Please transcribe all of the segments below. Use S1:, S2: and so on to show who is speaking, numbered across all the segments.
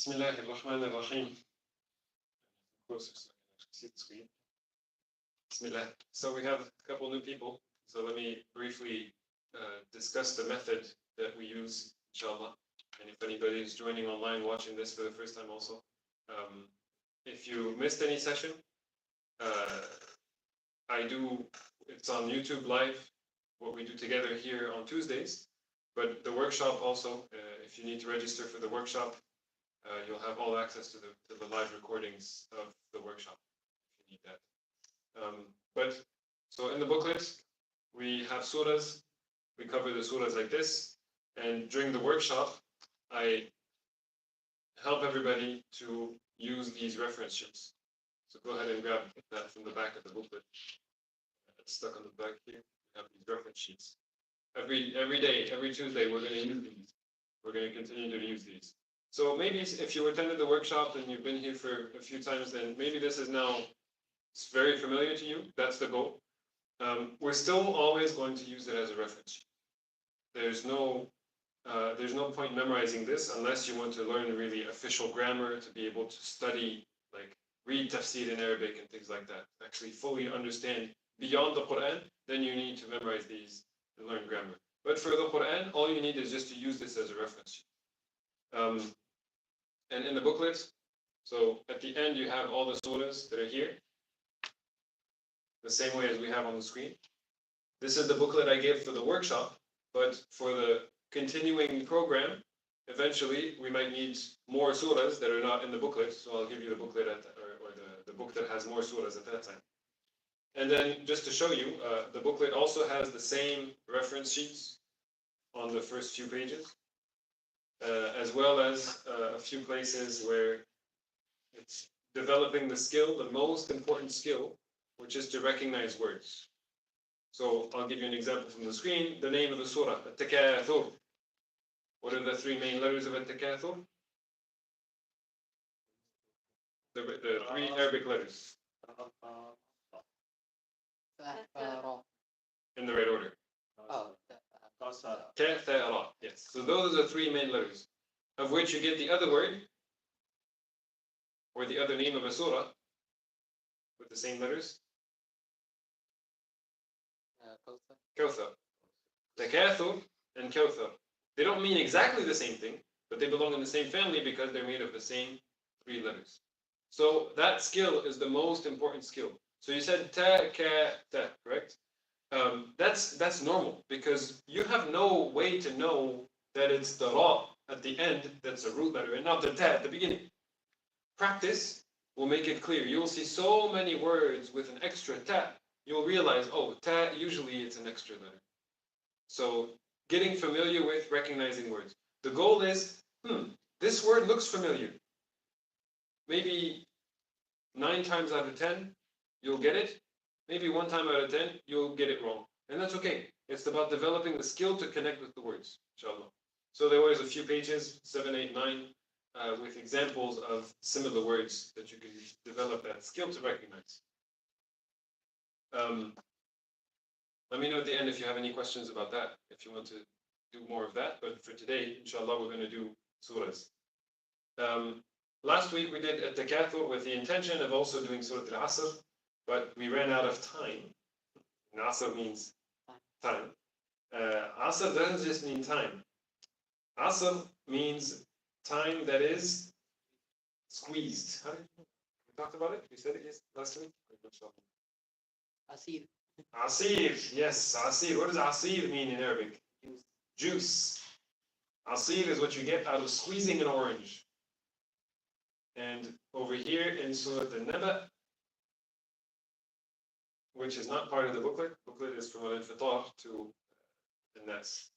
S1: Bismillah ar-Rahman ar-Rahim. Of course, so I can actually see the screen. Bismillah. So we have a couple new people. So let me briefly discuss the method that we use, inshallah. And if anybody is joining online watching this for the first time also, if you missed any session, it's on YouTube Live, what we do together here on Tuesdays. But the workshop also, if you need to register for the workshop, you'll have all access to the live recordings of the workshop if you need that. So in the booklet, we have surahs. We cover the surahs like this. And during the workshop, I help everybody to use these reference sheets. So go ahead and grab that from the back of the booklet. It's stuck on the back here. We have these reference sheets. Every day, every Tuesday, we're going to use these. We're going to continue to use these. So maybe if you attended the workshop and you've been here for a few times, then maybe this is now it's very familiar to you. That's the goal. We're still always going to use it as a reference sheet. There's no point memorizing this unless you want to learn really official grammar to be able to study, like read tafsir in Arabic and things like that. Actually fully understand beyond the Quran, then you need to memorize these and learn grammar. But for the Quran, all you need is just to use this as a reference sheet. And in the booklet, so at the end you have all the surahs that are here, the same way as we have on the screen. This is the booklet I gave for the workshop, but for the continuing program, eventually we might need more surahs that are not in the booklet, so I'll give you the booklet or the book that has more surahs at that time. And then just to show you, the booklet also has the same reference sheets on the first few pages, as well as a few places where it's developing the skill, the most important skill, which is to recognize words. So I'll give you an example from the screen. The name of the surah, al-Takathur. What are the three main letters of al-Takathur? The three Arabic letters. In the right order. Kathara. Yes. So those are the three main letters, of which you get the other word, or the other name of a surah, with the same letters. Kawthar. Takathur and Kawthar. They don't mean exactly the same thing, but they belong in the same family because they're made of the same three letters. So that skill is the most important skill. So you said ta, ka, ta, correct? That's normal because you have no way to know that it's the ra at the end that's a root letter and not the ta at the beginning. Practice will make it clear. You'll see so many words with an extra ta. You'll realize, oh, ta, usually it's an extra letter. So getting familiar with recognizing words. The goal is, this word looks familiar. Maybe 9 times out of 10, you'll get it. Maybe 1 time out of 10, you'll get it wrong. And that's okay. It's about developing the skill to connect with the words, inshallah. So there was a few pages, 7, 8, 9, with examples of similar words that you can develop that skill to recognize. Let me know at the end if you have any questions about that, if you want to do more of that. But for today, inshallah, we're going to do surahs. Last week we did al-Takathur with the intention of also doing Surah al-Asr, but we ran out of time. And Asr means time. Asr doesn't just mean time. Asr means time that is squeezed. We talked about it? We said it last week?
S2: Asir.
S1: Asir, yes, asir. What does asir mean in Arabic? Juice. Asir is what you get out of squeezing an orange. And over here in Surah Al-Naba, which is not part of the booklet is from al-Infitar to al-Nas.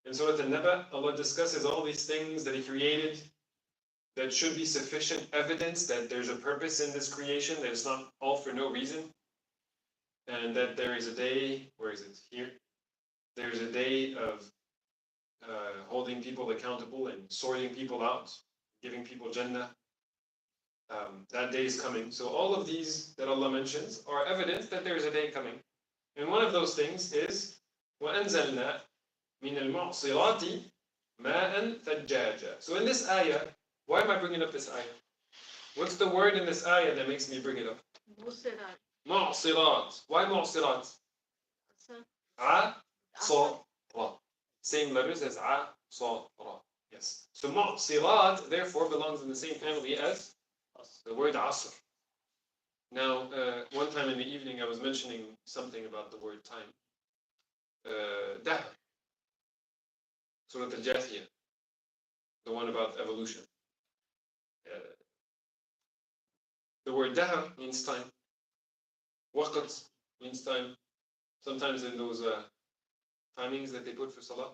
S1: In Surah Al-Naba, Allah discusses all these things that He created that should be sufficient evidence that there's a purpose in this creation, that it's not all for no reason. And that there is a day, where is it? Here. There's a day of holding people accountable and sorting people out, giving people Jannah. That day is coming. So all of these that Allah mentions are evidence that there is a day coming. And one of those things is وَأَنزَلْنَا مِنَ الْمُعْصِرَاتِ مَاءً ثَجَّاجًا. So in this ayah, Why am I bringing up this ayah? What's the word in this ayah that makes me bring it up?
S2: Musirat.
S1: Mu'sirat. Why mu'sirat? A, sa, ra. Same letters as a, sa, ra. Yes. So mu'sirat therefore belongs in the same family as the word asr. Now, one time in the evening I was mentioning something about the word time. Dahr. Surah al-Jathiyah. The one about evolution. The word dahr means time. Waqt means time. Sometimes in those timings that they put for salah,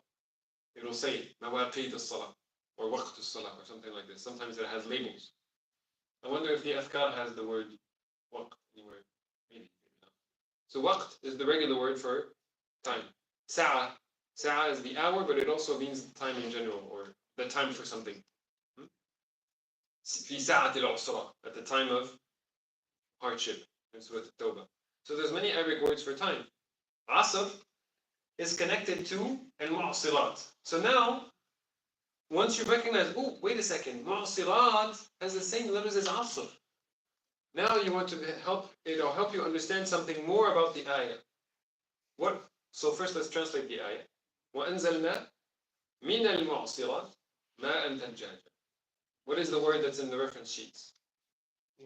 S1: it'll say mawaqit as-salah or waqt as-salah or something like this. Sometimes it has labels. I wonder if the adhkar has the word waqt anywhere. Maybe not. So waqt is the regular word for time. Sa'a. Sa'a is the hour, but it also means time in general or the time for something. Fi sa'at al-usra, at the time of hardship in Surah At-Tawbah. So there's many Arabic words for time. Asr is connected to al-mu'sirat. So now, once you recognize, oh, wait a second, mu'sirat has the same letters as asr. Now you want to it'll help you understand something more about the ayah. What? So first let's translate the ayah. وَأَنزَلْنَا مِنَ الْمُعْصِرَاتِ مَاءً ثَجَّاجًا. What is the word that's in the reference sheets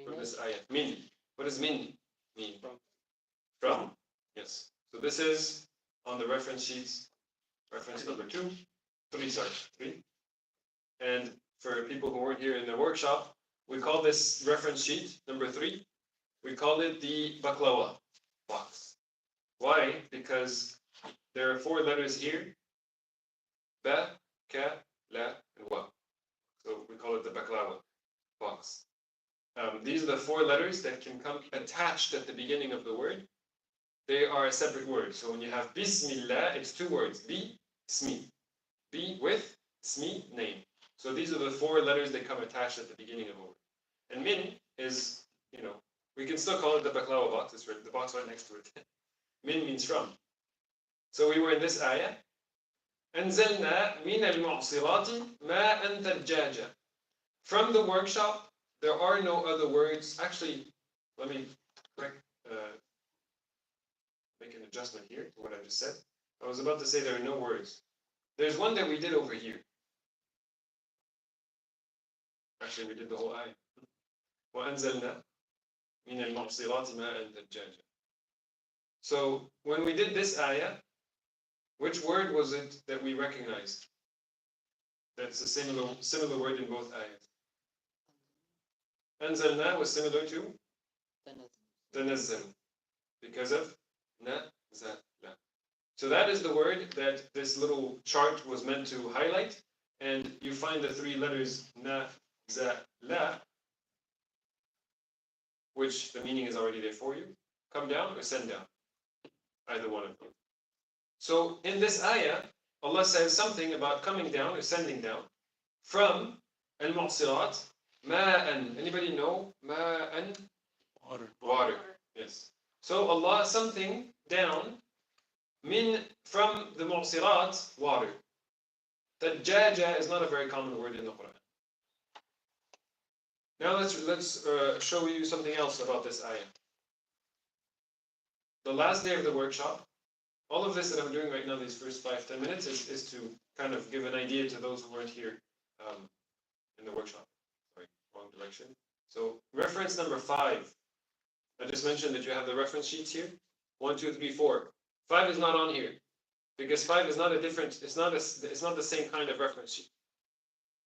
S1: from this ayah? Min. What does min mean? From. Yes. So this is on the reference sheets, reference number 2. 3. And for people who weren't here in the workshop, we call this reference sheet, number 3, we call it the baklawa box. Why? Because there are 4 letters here, ba, ka, la, and wa. So we call it the baklawa box. These are the 4 letters that can come attached at the beginning of the word. They are a separate word. So when you have Bismillah, it's 2 words. Bi, Smi. Bi with, Smi, name. So these are the 4 letters that come attached at the beginning of a word. And min is, we can still call it the baklawa box. It's the box right next to it. Min means from. So we were in this ayah. أنزلنا من المعصرات ماء ثجاجا. From the workshop, there are no other words. Actually, let me make an adjustment here to what I just said. I was about to say there are no words. There's one that we did over here. Actually, we did the whole ayah. وَأَنزَلْنَا مِنَ الْمُعْصِرَاتِ مَاءً ثَجَّاجًا. So when we did this ayah, which word was it that we recognized? That's a similar word in both ayahs. أنزلنا was similar to تنزل because of نزل. So that is the word that this little chart was meant to highlight, and you find the 3 letters na, za, la, which the meaning is already there for you. Come down or send down. Either one of them. So in this ayah, Allah says something about coming down or sending down from al-mu'sirat, ma'an. Anybody know? Ma'an? Water. Yes. So Allah something down from the mu'sirat, water. Tajjaja is not a very common word in the Quran. Now let's show you something else about this ayah. The last day of the workshop, all of this that I'm doing right now, these first 5-10 minutes, is to kind of give an idea to those who weren't here in the workshop. Sorry, wrong direction. So reference number 5. I just mentioned that you have the reference sheets here. 1, 2, 3, 4. 5 is not on here because 5 is not a different. It's not the same kind of reference sheet.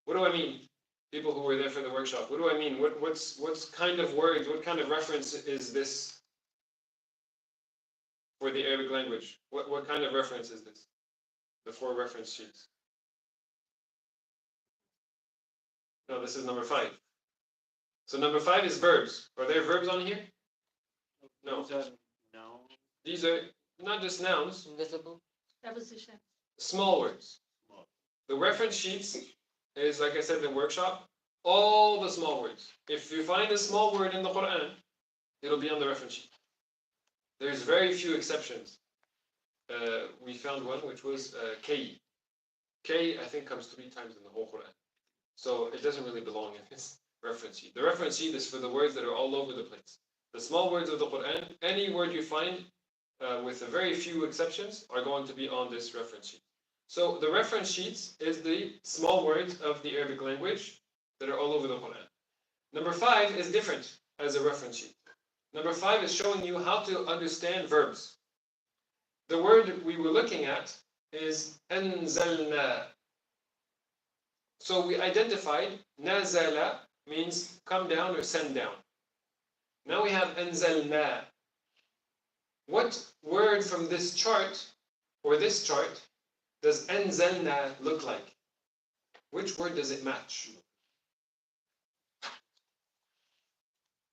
S1: What do I mean? People who were there for the workshop. What do I mean? What's kind of words? What kind of reference is this for the Arabic language? What kind of reference is this? The 4 reference sheets. No, this is number 5. So number 5 is verbs. Are there verbs on here? No.
S2: No.
S1: These are not just nouns.
S2: Invisible.
S3: Preposition.
S1: Small words. The reference sheets is, like I said in the workshop, all the small words. If you find a small word in the Quran, it'll be on the reference sheet. There's very few exceptions. We found one which was Qi. Qi, I think, comes 3 times in the whole Quran. So it doesn't really belong in this reference sheet. The reference sheet is for the words that are all over the place. The small words of the Quran, any word you find, with a very few exceptions, are going to be on this reference sheet. So the reference sheets is the small words of the Arabic language that are all over the Quran. Number 5 is different as a reference sheet. Number 5 is showing you how to understand verbs. The word we were looking at is أنزلنا. So we identified nazala means come down or send down. Now we have أنزلنا. What word from this chart or this chart does أنزلنا look like? Which word does it match?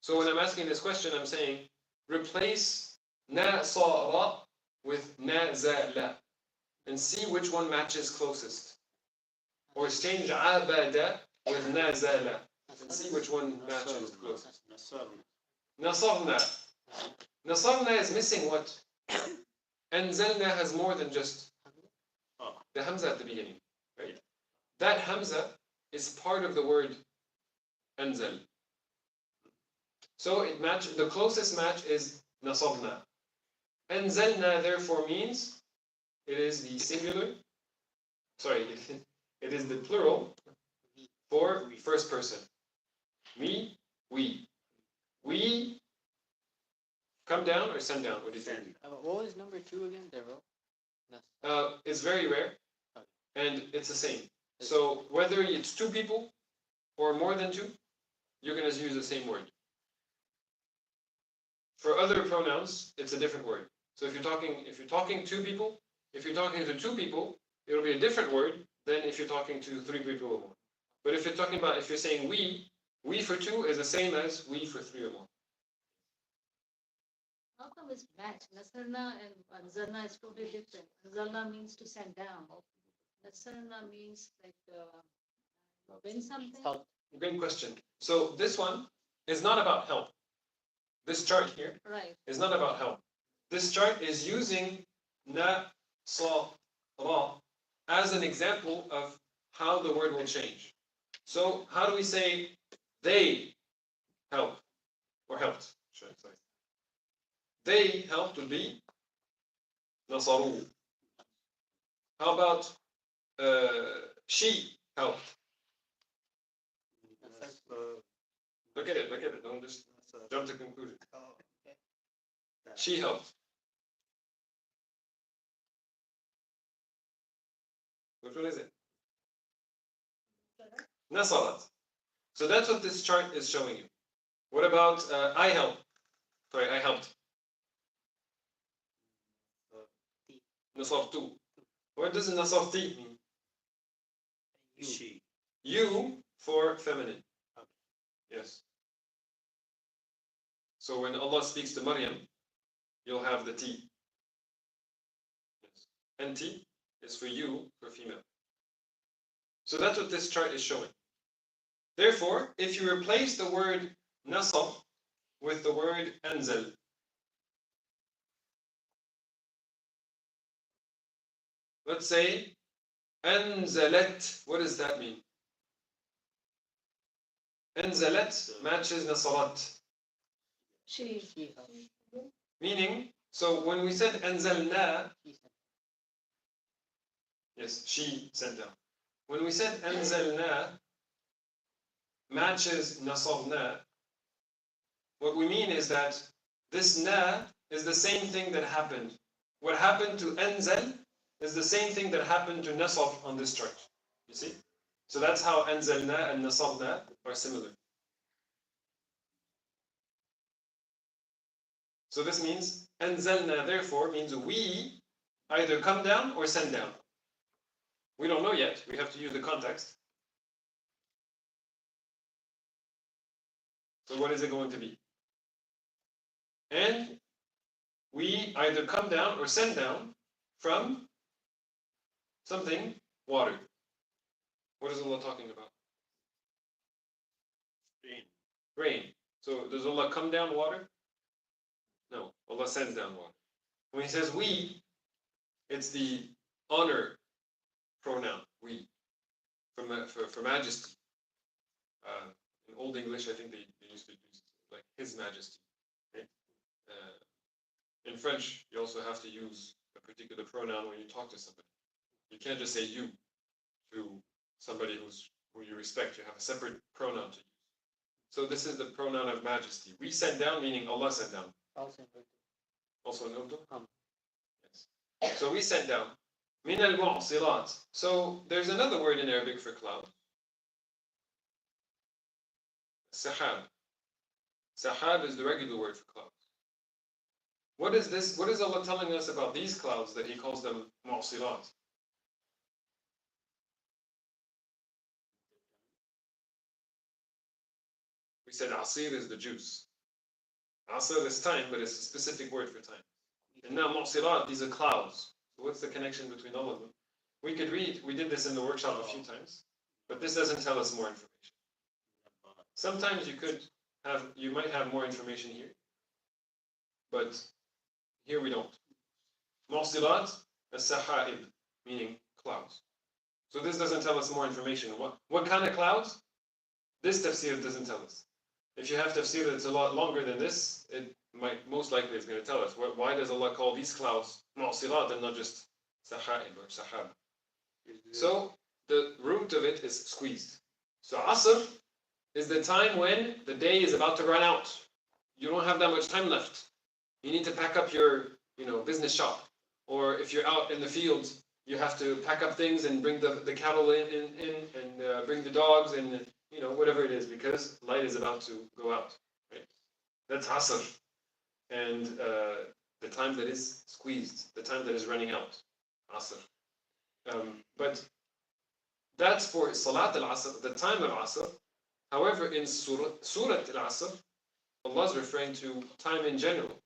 S1: So when I'm asking this question, I'm saying replace nasara with nazala and see which one matches closest. Or exchange abada with nazala and see which one matches closest. Nasarna. Nasarna is missing what? Anzalna has more than just the hamza at the beginning, right? That hamza is part of the word anzal. So it match, the closest match is nasarna. Anzalna therefore means it is the singular, sorry, it is the plural for first person. Me, we. We come down or send down? What do you think?
S2: What was number 2 again?
S1: It's very rare, and it's the same. So whether it's 2 people or more than 2, you're going to use the same word. For other pronouns, it's a different word. So if you're talking 2 people, if you're talking to 2 people, it'll be a different word than if you're talking to 3 people or more. But if you're saying we for 2 is the same as we for 3 or more.
S3: How come it's match? Nasarna and Anzalna is totally different. Anzalna means to send down. Nasarna means like win something.
S1: Great question. So this one is not about help. This chart here is not about help. This chart is using na, sa, ra as an example of how the word will change. So how do we say they help or helped? Sorry. They helped would be nasaru. How about she helped? Look at it. Don't just jump to conclusion. She helped. Which one is it? Nasarat. So that's what this chart is showing you. What about I helped? Sorry, I helped. Nasartu. What does nasarti mean?
S4: She.
S1: You for feminine. Yes. So when Allah speaks to Maryam, you'll have the T. Yes. And T is for you for female. So that's what this chart is showing. Therefore, if you replace the word nasab with the word anzal, let's say anzalat, what does that mean? Anzalat matches nasarat.
S3: She.
S1: Meaning, so when we said anzalna, yes, she sent down. When we said anzalna matches nasabna, what we mean is that this na is the same thing that happened. What happened to anzal is the same thing that happened to nasab on this chart. You see? So that's how anzalna and nasabna are similar. So this means anzalna therefore means we either come down or send down. We don't know yet. We have to use the context. So what is it going to be? And we either come down or send down from something, water. What is Allah talking about? Rain. So does Allah come down water? No, Allah sends down water. When He says we, it's the honor pronoun, we, for majesty. Old English, I think they used to use like His Majesty. Right? In French, you also have to use a particular pronoun when you talk to somebody. You can't just say you to somebody who you respect. You have a separate pronoun to use. So this is the pronoun of majesty. We sent down, meaning Allah sent down.
S2: Also in Urdu.
S1: Also in Urdu?
S2: Um.
S1: Yes. So we sent down. Min al-mu'sirat. So there's another word in Arabic for cloud. Sahab. Sahab is the regular word for cloud. What is this? What is Allah telling us about these clouds that He calls them mu'sirat? We said asir is the juice. Asr is time, but it's a specific word for time. And now mu'sirat, these are clouds. So what's the connection between all of them? We could read, we did this in the workshop a few times, but this doesn't tell us more information. Sometimes you might have more information here, but here we don't. Mu'sirat as-sahaib, meaning clouds. So this doesn't tell us more information. What kind of clouds? This tafsir doesn't tell us. If you have tafsir that's a lot longer than this, it might most likely is going to tell us. Why does Allah call these clouds mu'sirat and not just sahaib or sahab? So the root of it is squeezed. So asr is the time when the day is about to run out. You don't have that much time left. You need to pack up your business shop. Or if you're out in the fields, you have to pack up things and bring the cattle in and bring the dogs and whatever it is, because light is about to go out. Right? That's asr. And the time that is squeezed, the time that is running out. Asr. But that's for Salat al-Asr, the time of Asr. However, in Surat al-Asr, Allah is referring to time in general.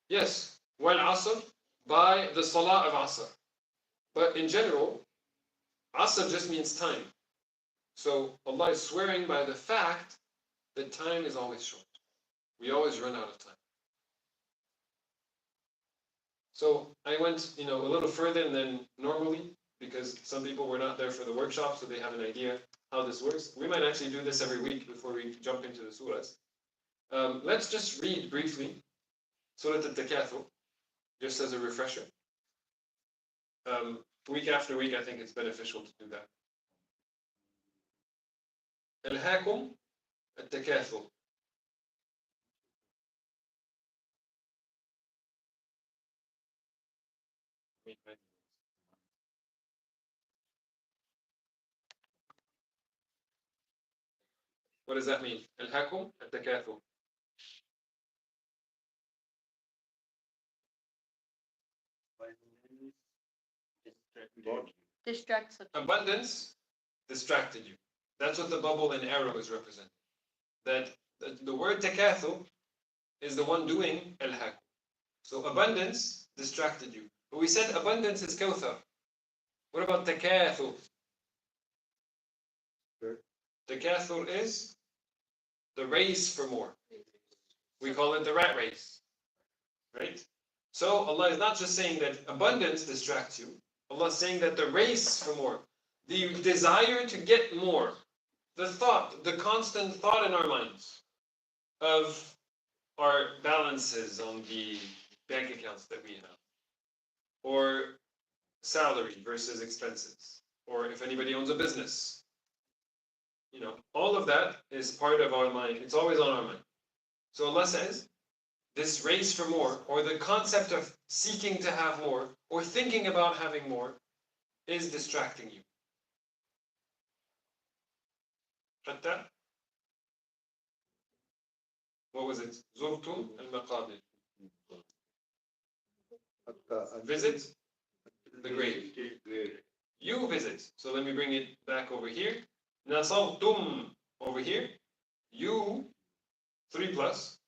S1: Yes, wal-Asr, by the Salah of Asr. But in general, Asr just means time. So Allah is swearing by the fact that time is always short. We always run out of time. So I went, a little further than normally, because some people were not there for the workshop, so they have an idea how this works. We might actually do this every week before we jump into the surahs. Let's just read briefly Surah al-Takathur, just as a refresher. Week after week, I think it's beneficial to do that. ألهاكم التكاثر. What does that mean? ألهاكم التكاثر.
S3: Distracts.
S1: Abundance distracted you. That's what the bubble and arrow is representing. That the word takathur is the one doing al-haq. So abundance distracted you. But we said abundance is kawthar. What about takathur? Takathur is the race for more. We call it the rat race. Right? So Allah is not just saying that abundance distracts you. Allah is saying that the race for more, the desire to get more, the constant thought in our minds of our balances on the bank accounts that we have, or salary versus expenses, or if anybody owns a business, all of that is part of our mind. It's always on our mind. So Allah says, this race for more, or the concept of seeking to have more, or thinking about having more, is distracting you. حتى what was it? زرتم المقابر. Visit the grave. You visit. So let me bring it back over here. نصرتم over here. You, 3 plus.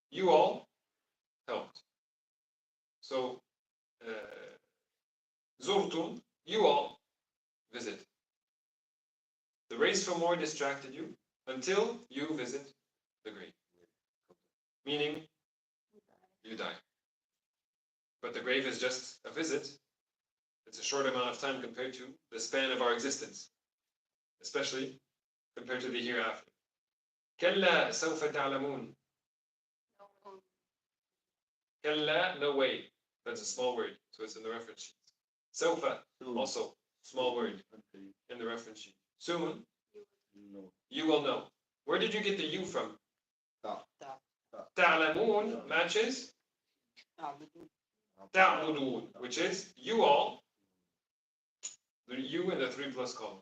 S1: You all helped. So زرتم, you all visit. The race for more distracted you until you visit the grave. Meaning, you die. But the grave is just a visit. It's a short amount of time compared to the span of our existence. Especially compared to the hereafter. كلا سوف تعلمون. كلا, no way. That's a small word, so it's in the reference sheet. سوف, also small word in the reference sheet. Soon, you will know. Where did you get the you from? تعلمون matches تعبدون, which is you all. The you in the 3 plus column.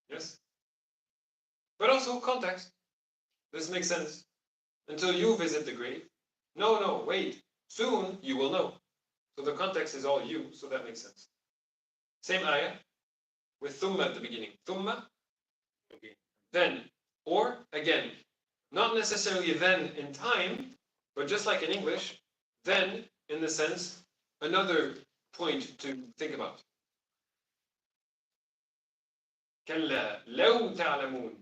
S1: Yes? But also context. This makes sense. Until you visit the grave. No, wait. Soon you will know. So the context is all you, so that makes sense. Same ayah with thumma at the beginning. Thumma, then, or again. Not necessarily then in time, but just like in English, then in the sense, another point to think about. كلا لو تعلمون.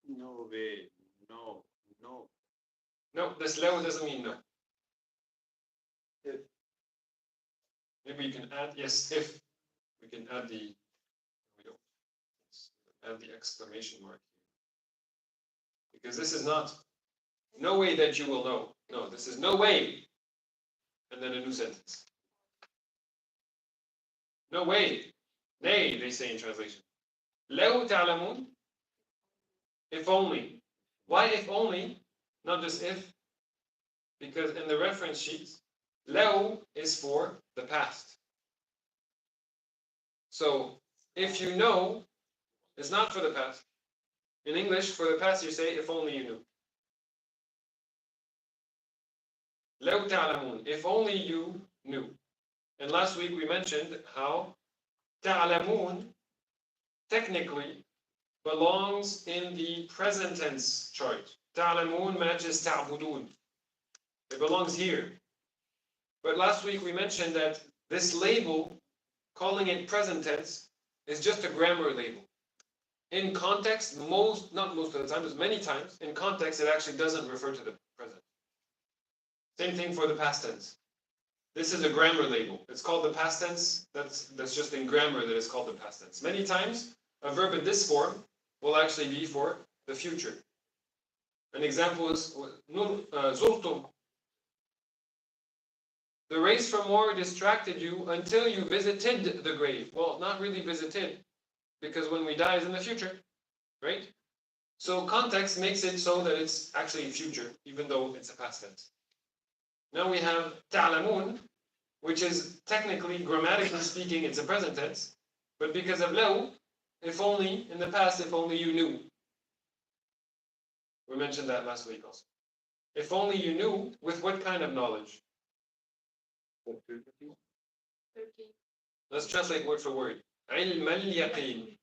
S4: No way. No.
S1: No, this low doesn't mean no.
S4: If.
S1: Maybe you can add, yes, if. We can add the, we don't, add the exclamation mark here. Because this is not, no way that you will know. No, this is no way. And then a new sentence. No way. Nay, they say in translation. لو تعلمون. If only. Why if only? Not just if. Because in the reference sheets, لو is for the past. So if you know, it's not for the past. In English, for the past you say if only you knew. لو تعلمون. If only you knew. And last week we mentioned how تعلمون technically belongs in the present tense chart. تعلمون matches تعبدون. It belongs here. But last week we mentioned that this label, calling it present tense, is just a grammar label. In context, not most of the time, but many times, in context it actually doesn't refer to the present. Same thing for the past tense. This is a grammar label. It's called the past tense. That's just in grammar that it's called the past tense. Many times, a verb in this form will actually be for the future. An example is زرتم. The race from war distracted you until you visited the grave. Well, not really visited, because when we die is in the future, right? So context makes it so that it's actually future, even though it's a past tense. Now we have تعلمون, which is technically, grammatically speaking, it's a present tense, but because of لو, if only, in the past, if only you knew. We mentioned that last week also. If only you knew, with what kind of knowledge? Let's translate word for word. علم اليقين.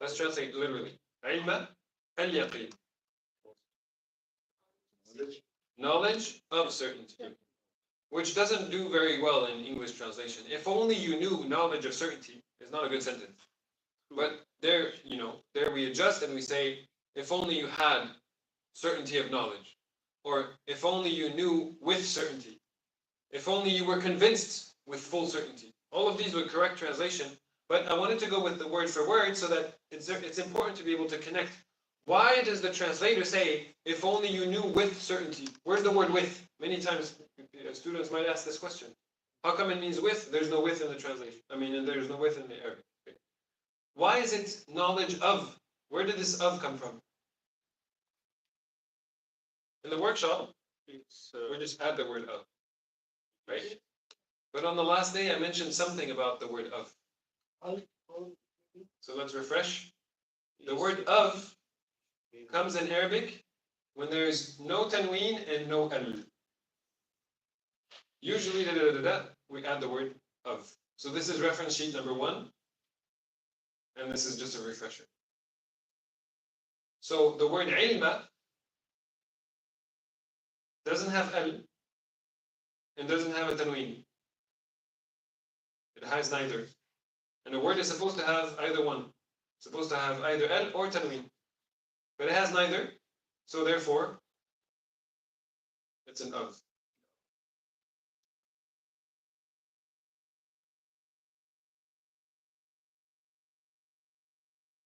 S1: Let's translate literally. علم اليقين. Knowledge of certainty. Which doesn't do very well in English translation. If only you knew knowledge of certainty is not a good sentence. But there, there we adjust and we say, if only you had certainty of knowledge. Or if only you knew with certainty. If only you were convinced with full certainty. All of these were correct translation, but I wanted to go with the word for word so that it's important to be able to connect. Why does the translator say, if only you knew with certainty? Where's the word with? Many times students might ask this question. How come it means with? There's no with in the translation. There's no with in the Arabic. Why is it knowledge of? Where did this of come from? In the workshop, we just add the word of, right? But on the last day, I mentioned something about the word of. So let's refresh. The word of comes in Arabic when there's no tanween and no al. Usually, we add the word of. So this is reference sheet number 1. And this is just a refresher. So the word ilma doesn't have al and doesn't have a tanween. It has neither. And a word is supposed to have either one. It's supposed to have either al or tanween. But it has neither. So therefore, it's an of.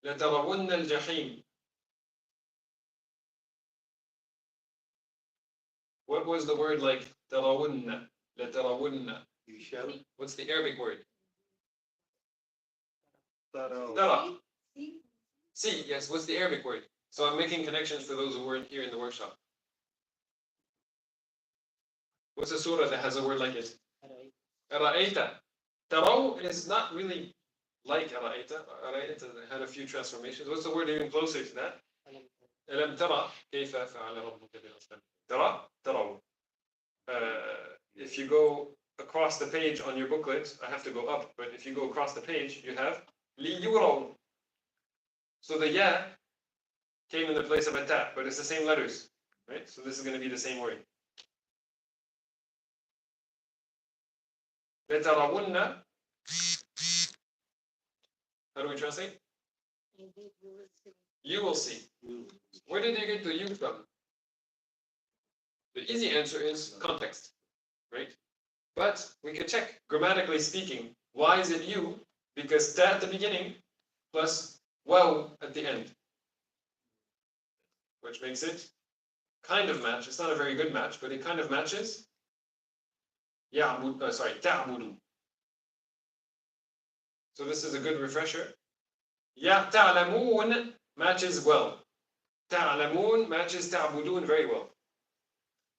S1: لترون الجحيم. What was the word like ترون? لترون.
S4: You shall.
S1: What's the Arabic word?
S4: Tara.
S1: ترى.
S3: See,
S1: See, yes, what's the Arabic word? So I'm making connections for those who weren't here in the workshop. What's a surah that has a word like it? أرأيت. تروا is not really like أرأيت. أرأيت had a few transformations. What's the word even closer to that? ألم ترى كيف فعل ربك بالأصنام. ترى تروا. If you go across the page on your booklet, I have to go up, but if you go across the page, you have ليروا. So the ya came in the place of a ta, but it's the same letters, right? So this is going to be the same word. لترون. How do we translate?
S3: indeed you will see.
S1: You will see. Where did you get the you from? The easy answer is context, right? But we could check, grammatically speaking, why is it you? Because ta at the beginning plus wow at the end, which makes it kind of match. It's not a very good match, but it kind of matches. تعبد. So this is a good refresher. تعلمون matches well. تعلمون matches تعبدون very well.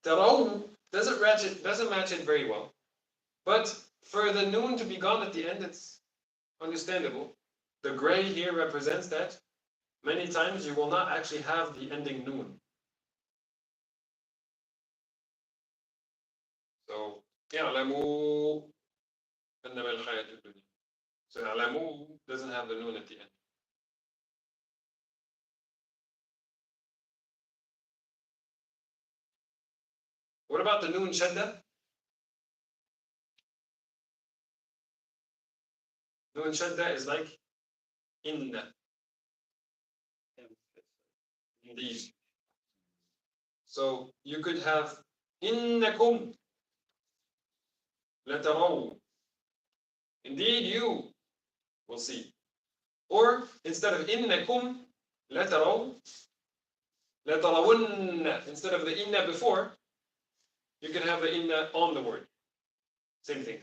S1: ترون doesn't match it very well. But for the noon to be gone at the end, it's understandable. The gray here represents that many times you will not actually have the ending noon. So يعلموا أنما الحياة الدنيا. So يعلموا doesn't have the noon at the end. What about the noon shadda? Noon shadda is like inna. Indeed. So you could have innakum لتروا. Indeed you will see. Or instead of innakum لتروا لترون. Instead of the inna before, you can have the inna on the word. Same thing.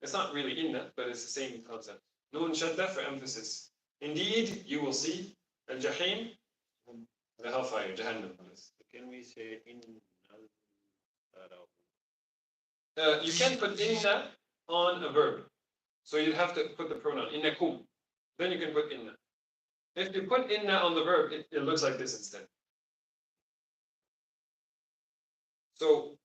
S1: It's not really inna, but it's the same concept. Noon shadda for emphasis. Indeed, you will see al-jahim, the hellfire, Jahannam.
S4: Can we say in
S1: You can put inna on a verb. So you'd have to put the pronoun innakum. Then you can put inna. If you put inna on the verb, it looks like this instead. So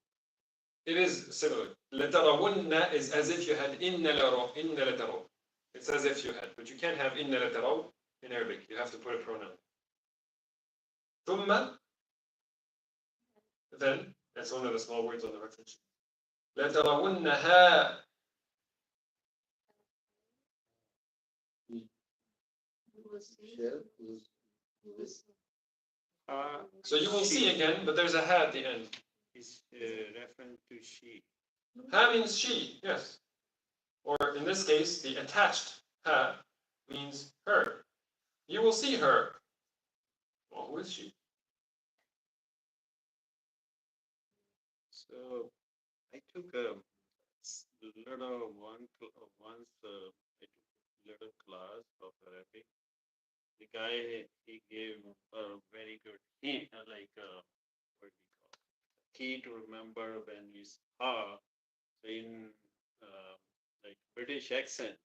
S1: it is similar. لَتَرَوُنَّ is as if you had inna لَتَرَوْ. It's as if you had, but you can't have inna لَتَرَوْ in Arabic. You have to put a pronoun. ثُمَّ, then, that's one of the small words on the reference. لَتَرَوُنَّهَا.
S3: You will see.
S4: shall?
S3: You will see.
S1: So you will see again, but there's a ha at the end.
S4: Is reference to she.
S1: Ha means she, yes. Or in this case, the attached ha means her. You will see her. Well, who is she?
S4: So I took a little once I took a little class of Arabic. The guy he gave a very good hint, like what do you call it? Key to remember when is ha. So in like British accent,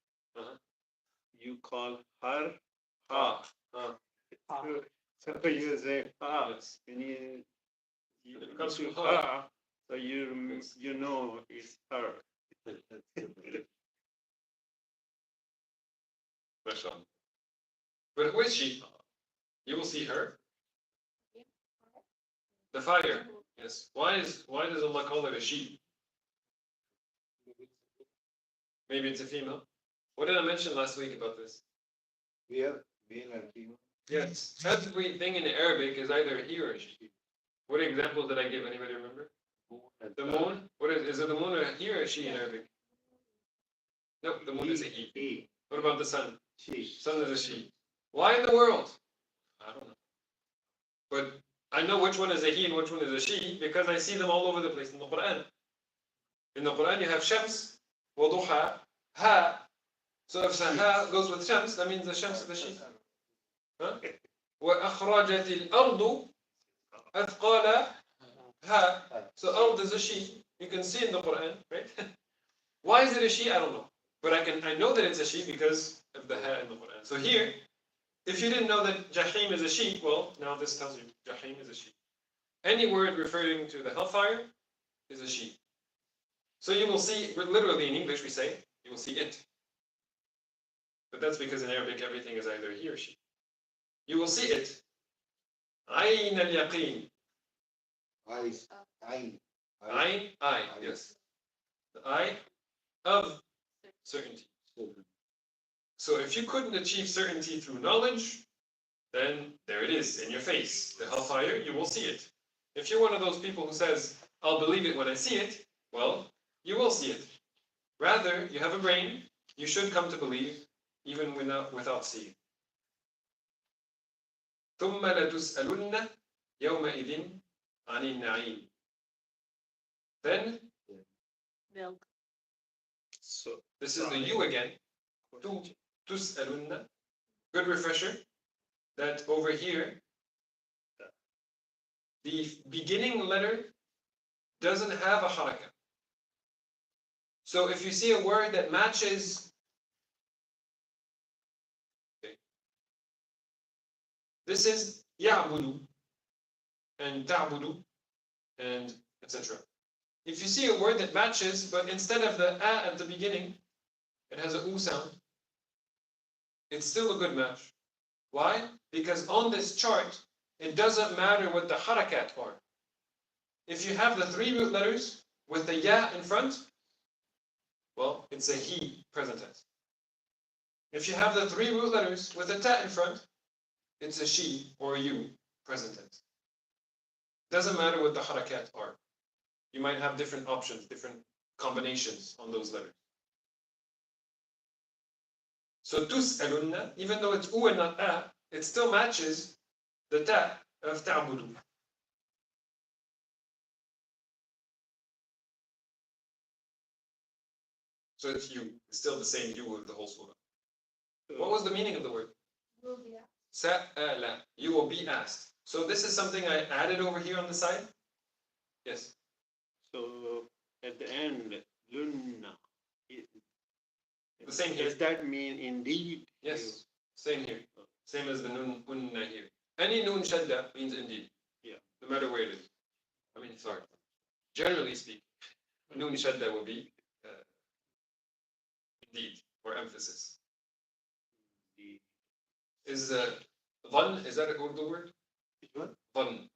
S4: you call her ha. So you say ha.
S1: Yes.
S4: When you
S1: It comes
S4: do
S1: from ha.
S4: ha, so you know it's her.
S1: Mashallah. But who is she? You will see her. The fire. Yes. Why does Allah call it a she? Maybe it's a female. What did I mention last week about this?
S4: We have male and female.
S1: Yes. Everything in Arabic is either a he or a she. What examples did I give? Anybody remember? The moon. What is it? The moon a he or a she in Arabic? Nope. The moon is a he.
S4: He.
S1: What about the sun?
S4: She.
S1: Sun is a she. Why in the world? I don't know. But I know which one is a he and which one is a she because I see them all over the place in the Quran. In the Quran, you have Shams, Waduha, Ha. So if Ha goes with Shams, that means the Shams is the she. Huh? وأخرجت الأرض أثقالها. So Ard is a she. You can see in the Quran, right? Why is it a she? I don't know. But I know that it's a she because of the Ha in the Quran. So here, if you didn't know that Jahim is a she, well, now this tells you Jahim is a she. Any word referring to the hellfire is a she. So you will see, literally in English we say, you will see it. But that's because in Arabic everything is either he or she. You will see it. Ayn al-yaqeen. Ayn, I, yes. The eye of certainty. So if you couldn't achieve certainty through knowledge, then there it is in your face. The hellfire, you will see it. If you're one of those people who says, I'll believe it when I see it, well, you will see it. Rather, you have a brain, you should come to believe even without seeing. ثم لتسألن يومئذ عن النعيم. Then,
S3: Milk.
S4: So
S1: this is the you again. تسألن. Good refresher that over here, the beginning letter doesn't have a haraka. So if you see a word that matches, okay, this is يعبد and تعبد and etc. If you see a word that matches, but instead of the a at the beginning, it has a u sound, it's still a good match. Why? Because on this chart, it doesn't matter what the harakat are. If you have the 3 root letters with the ya in front, well, it's a he present tense. If you have the 3 root letters with a ta in front, it's a she or a you present tense. Doesn't matter what the harakat are. You might have different options, different combinations on those letters. So tus'alunna, even though it's u and not a, it still matches the ta of ta'budu. So it's you. It's still the same you of the whole surah. What was the meaning of the word?
S3: Will be asked.
S1: Sa'ala. You will be asked. So this is something I added over here on the side. Yes.
S4: So at the end, lunna.
S1: The same here.
S4: Does that mean indeed?
S1: Yes. Same here. Same as the nun unna here. Any nun shadda means indeed.
S4: Yeah.
S1: No matter where it is. I mean, sorry. Generally speaking, nun shadda will be indeed or emphasis. Is dhan, is that an Urdu word?
S2: What?
S1: Dhan.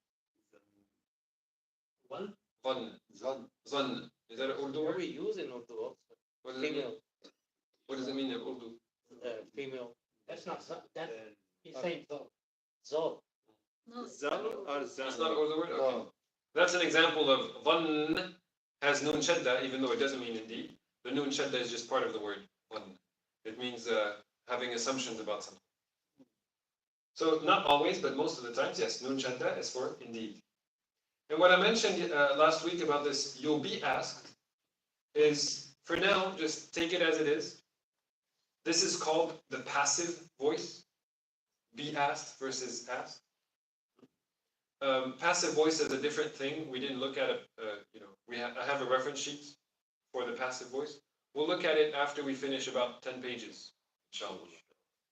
S2: One?
S1: Dhan. Dhan. Is that an Urdu
S2: What
S1: word?
S2: we use in Urdu also.
S1: What does it mean?
S2: Female.
S1: What does it mean in Urdu?
S2: Female. That's not that. He's saying Zol.
S3: No.
S4: Zal or zan?
S1: It's not an Urdu word? Okay. That's an example of dhan has nun shadda, even though it doesn't mean indeed. The nun shadda is just part of the word dhan. It means having assumptions about something. So not always, but most of the times, yes, nun shadda is for indeed. And what I mentioned last week about this, you'll be asked, is for now, just take it as it is. This is called the passive voice, be asked versus asked. Passive voice is a different thing. We didn't look at it, I have a reference sheet for the passive voice. We'll look at it after we finish about 10 pages, inshallah.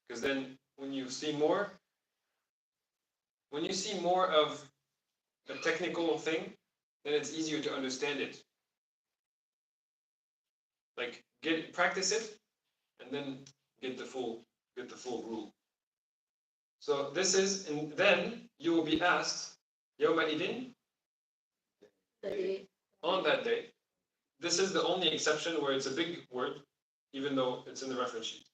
S1: Because then when you see more of a technical thing, then it's easier to understand it. Like practice it, and then get the full rule. So this is, and then you will be asked, Yawma idin,
S3: The day.
S1: on that day. This is the only exception where it's a big word, even though it's in the reference sheet.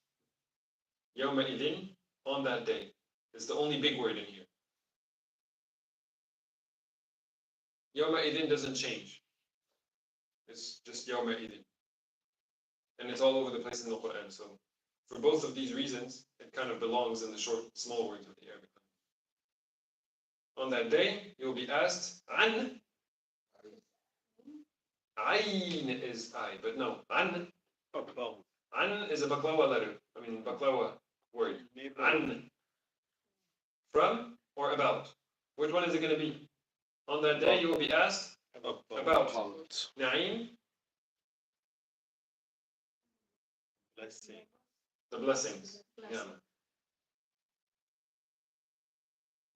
S1: Yawma idin, on that day. It's the only big word in here. Yawma idin doesn't change. It's just Yawma idin. And it's all over the place in the Quran. So For both of these reasons, it kind of belongs in the short, small words of the Arabic language. On that day, you'll be asked, an. Ayn is I, but no, an.
S4: About.
S1: An is a baklawa letter. I mean, baklawa word.
S4: Neighbor.
S1: An. From or about? Which one is it going to be? On that day, you will be asked about. Na'im,
S4: Blessing.
S1: the blessings.
S3: Blessing.
S1: Yeah.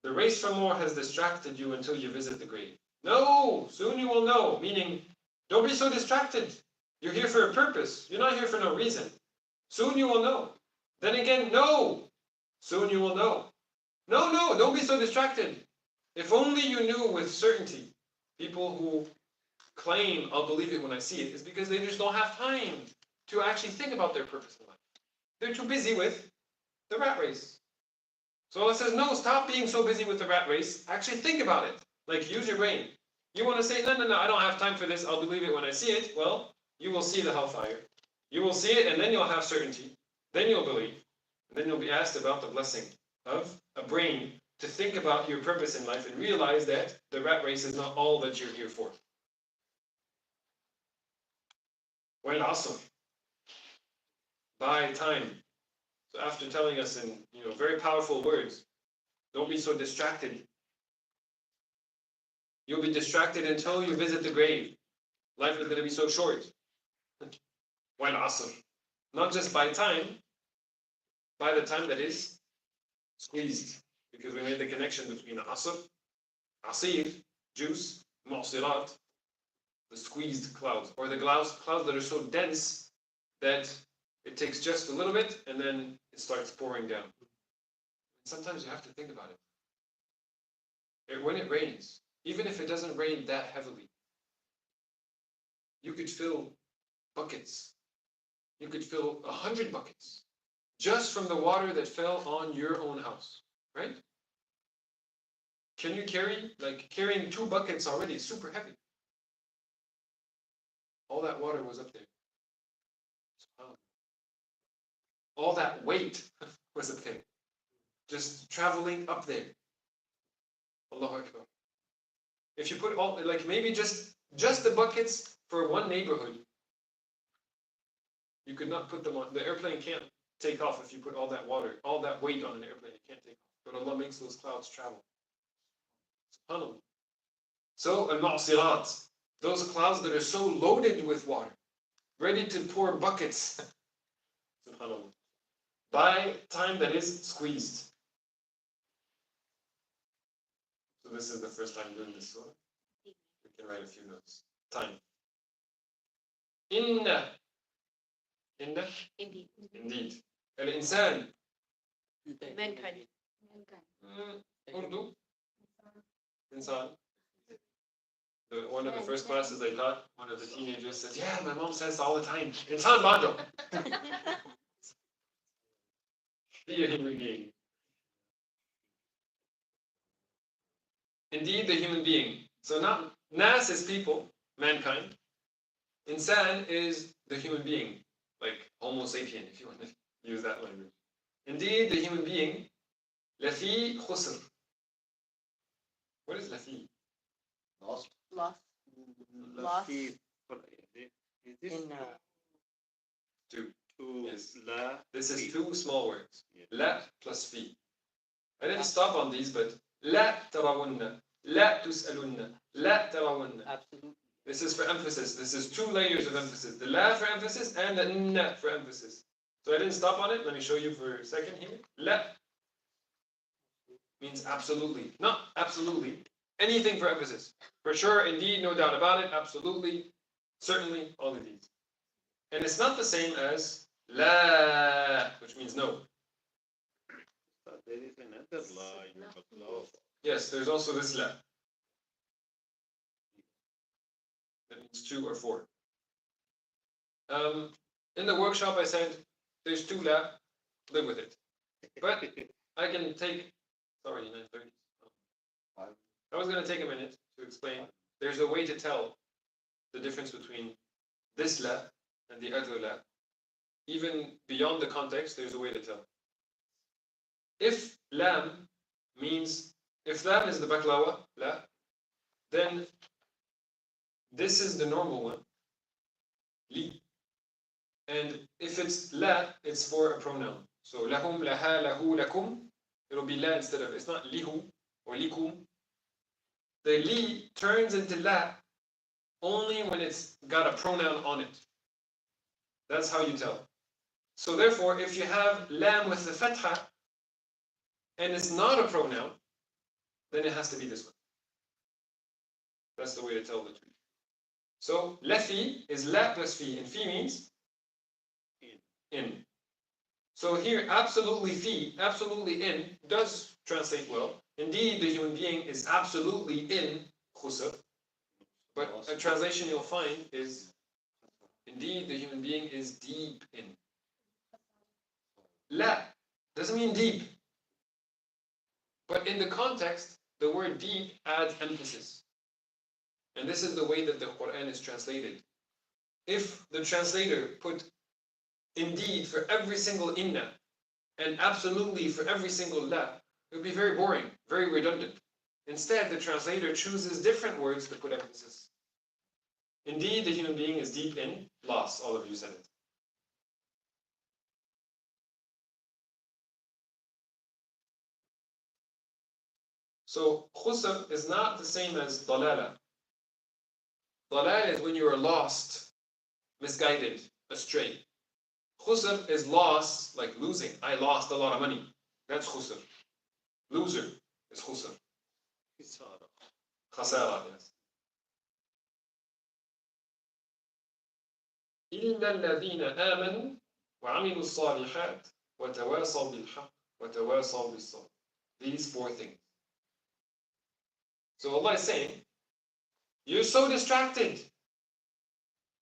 S1: The race from war has distracted you until you visit the grave. No, soon you will know. Meaning, don't be so distracted. You're here for a purpose. You're not here for no reason. Soon you will know. Then again, no. Soon you will know. No, don't be so distracted. If only you knew with certainty. People who claim, I'll believe it when I see it, is because they just don't have time to actually think about their purpose in life. They're too busy with the rat race. So Allah says, no, stop being so busy with the rat race. Actually think about it. Like, use your brain. You want to say, no, I don't have time for this. I'll believe it when I see it. Well, you will see the hellfire. You will see it, and then you'll have certainty. Then you'll believe. And then you'll be asked about the blessing of a brain to think about your purpose in life and realize that the rat race is not all that you're here for. Wal-Asr. By time. So after telling us in very powerful words, don't be so distracted. You'll be distracted until you visit the grave. Life is going to be so short. Wal-Asr. Not just by time, by the time that is squeezed. Because we made the connection between Asr, Asir, juice, Mu'sirat, the squeezed clouds, or the clouds that are so dense that it takes just a little bit and then it starts pouring down. Sometimes you have to think about it. When it rains, even if it doesn't rain that heavily, you could fill buckets. You could fill 100 buckets just from the water that fell on your own house, right? Can you carrying 2 buckets already is super heavy. All that water was up there. All that weight was up there. Just traveling up there. Allahu Akbar. If you put all, maybe just the buckets for one neighborhood, you could not put them on. The airplane can't take off if you put all that water, all that weight on an airplane. It can't take off. But Allah makes those clouds travel. SubhanAllah. So, al-Mu'sirat, those clouds that are so loaded with water, ready to pour buckets. SubhanAllah. By time that is squeezed. So this is the first time doing this surah. We can write a few notes. Time. Inna. Indeed. Al-insan.
S3: Mankind.
S1: Urdu. Insan. One of the first classes I taught, one of the teenagers said, yeah, my mom says all the time, Insan bando. Be a human being. Indeed, the human being. So not nas is people, mankind. Insan is the human being, like Homo sapien, if you want to use that language. Indeed, the human being. Lafi khusr. What is lafi?
S2: Lost.
S4: Is this
S2: In
S1: Two.
S4: two?
S1: Yes.
S4: La.
S1: This is
S4: fi.
S1: 2 small words.
S4: Yeah.
S1: La plus fi. I didn't stop on these, but la tarawunna, la tus'alunna, la tarawunna.
S2: absolute.
S1: This is for emphasis. This is 2 layers of emphasis. The la for emphasis and the na for emphasis. So I didn't stop on it. Let me show you for a second here. La means absolutely. Not absolutely. Anything for emphasis. For sure, indeed, no doubt about it, absolutely, certainly, all of these. And it's not the same as la, which means no.
S4: There is another law in the law.
S1: Yes, there's also this la. That means 2 or 4. In the workshop I said, there's 2 la, live with it. But I can take, sorry, 9:30. I was going to take a minute to explain. There's a way to tell the difference between this la and the other la. even beyond the context, there's a way to tell. If lam means, if lam is the baklawa, la, then this is the normal one, li. And if it's la, it's for a pronoun. So lahum, laha, lahu, lakum, it'll be la instead of, it's not lihu or likum. The li turns into la only when it's got a pronoun on it. That's how you tell. So therefore, if you have lam with the fatha and it's not a pronoun, then it has to be this one. That's the way to tell the truth. So lafi is la plus fi, and fi means in. So here, absolutely fi, absolutely in, does translate well. Indeed, the human being is absolutely in khusr. But a translation you'll find is, indeed, the human being is deep in. La doesn't mean deep. But in the context, the word deep adds emphasis. And this is the way that the Quran is translated. If the translator put indeed for every single inna and absolutely for every single la, it would be very boring, very redundant. Instead, the translator chooses different words to put emphasis. Indeed, the human being is deep in loss. All of you said it. So, khusr is not the same as dalala. Dalala is when you are lost, misguided, astray. Khusr is loss, like losing. I lost a lot of money. That's khusr. Loser is khusr. Khasara, yes. إلا الذين آمنوا وعملوا الصالحات وتواصوا بالحق وتواصوا بالصبر. These four things. So Allah is saying, you're so distracted.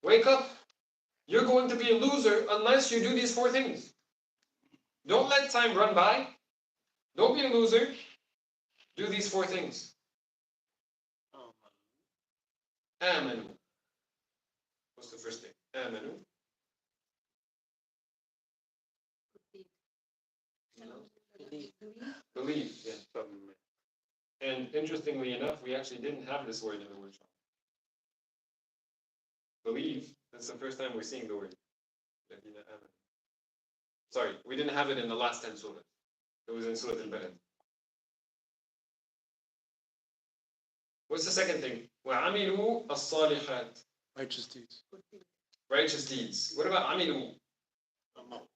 S1: Wake up. You're going to be a loser unless you do these four things. Don't let time run by. Don't be a loser. Do these four things. Amanu. What's the first thing? Amanu. Believe. Yeah. And interestingly enough, we actually didn't have this word in the workshop. Believe. That's the first time we're seeing the word. Sorry, we didn't have it in the last 10 surahs. It was in Surah Al-Balad. What's the second thing? وَعَمِلُوا الصَّالِحَاتِ.
S5: Righteous deeds.
S1: Righteous deeds. What about عَمِلُوا? Amal.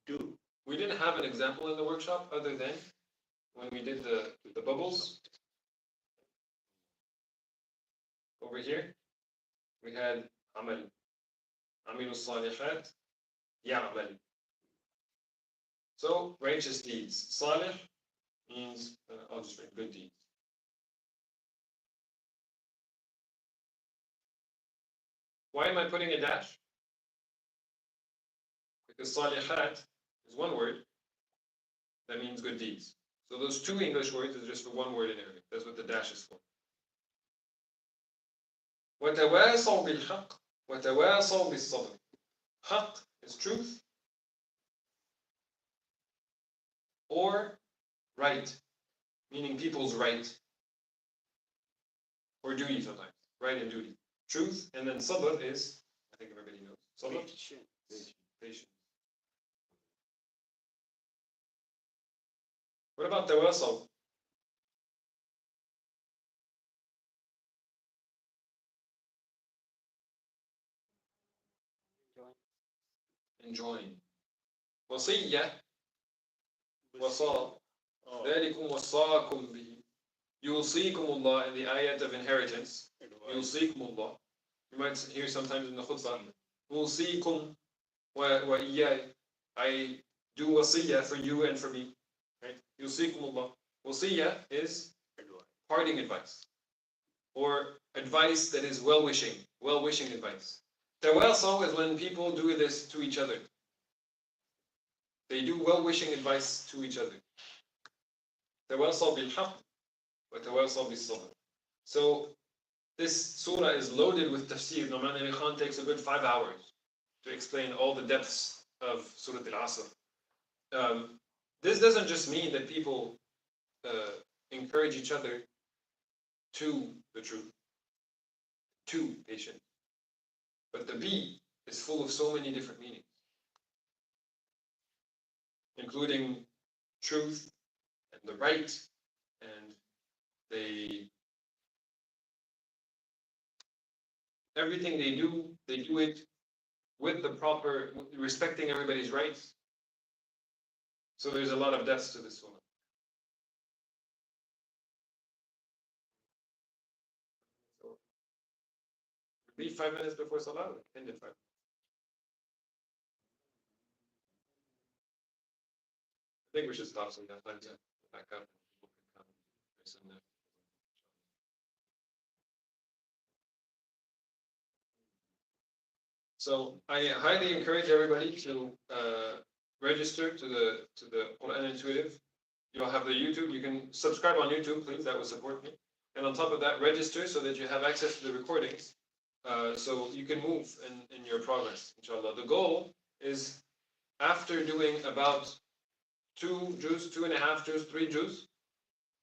S4: Do.
S1: We didn't have an example in the workshop other than when we did the bubbles. Over here, we had amal. Amilu salihat, ya'mal. So, righteous deeds. Salih means, I'll just write good deeds. Why am I putting a dash? Because salihat is one word that means good deeds. So those two English words is just for one word in Arabic. That's what the dash is for. وَتَوَاصَوْا بِالْحَقِّ وَتَوَاصَوْا بِالصَّبْرِ. Haqq is truth or right, meaning people's right or duty sometimes. Right and duty. Truth, and then sabr is, I think everybody knows. Sabr? Patience. What about tawasaw? Enjoying. وصية وصاء ذلكم وصاكم به يوصيكم الله in the ayat of inheritance. يوصيكم الله. You might hear sometimes in the khutbah يوصيكم وإياي. I do wasiyah for you and for me. Right? يوصيكم الله. Wasiyah is parting advice or advice that is well-wishing advice. Tawasaw is when people do this to each other. They do well-wishing advice to each other. Tawasaw bil-haqq wa tawasaw bis-sabr. So this surah is loaded with tafsir. Noman Ali Khan takes a good 5 hours to explain all the depths of Surah Al-Asr. This doesn't just mean that people encourage each other to the truth, to patience. But the B is full of so many different meanings, including truth and the right, and everything they do it with the proper, respecting everybody's rights. So there's a lot of depths to this surah. So leave 5 minutes before Salah, end in 5 minutes. I think we should stop so we have time to back up and people can come. There's some, So I highly encourage everybody to register to the Quran Intuitive. You'll have the YouTube. You can subscribe on YouTube, please. That will support me. And on top of that, register so that you have access to the recordings, so you can move in your progress, inshallah. The goal is, after doing about 2 juz, 2.5 juz, 3 juz,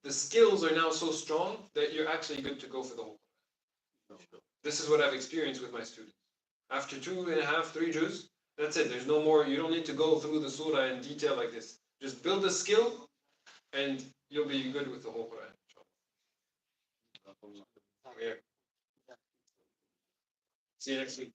S1: the skills are now so strong that you're actually good to go for the whole Quran. This is what I've experienced with my students. After 2.5, 3 juz, that's it. There's no more. You don't need to go through the surah in detail like this. Just build a skill, and you'll be good with the whole Quran. Yeah. See you next week.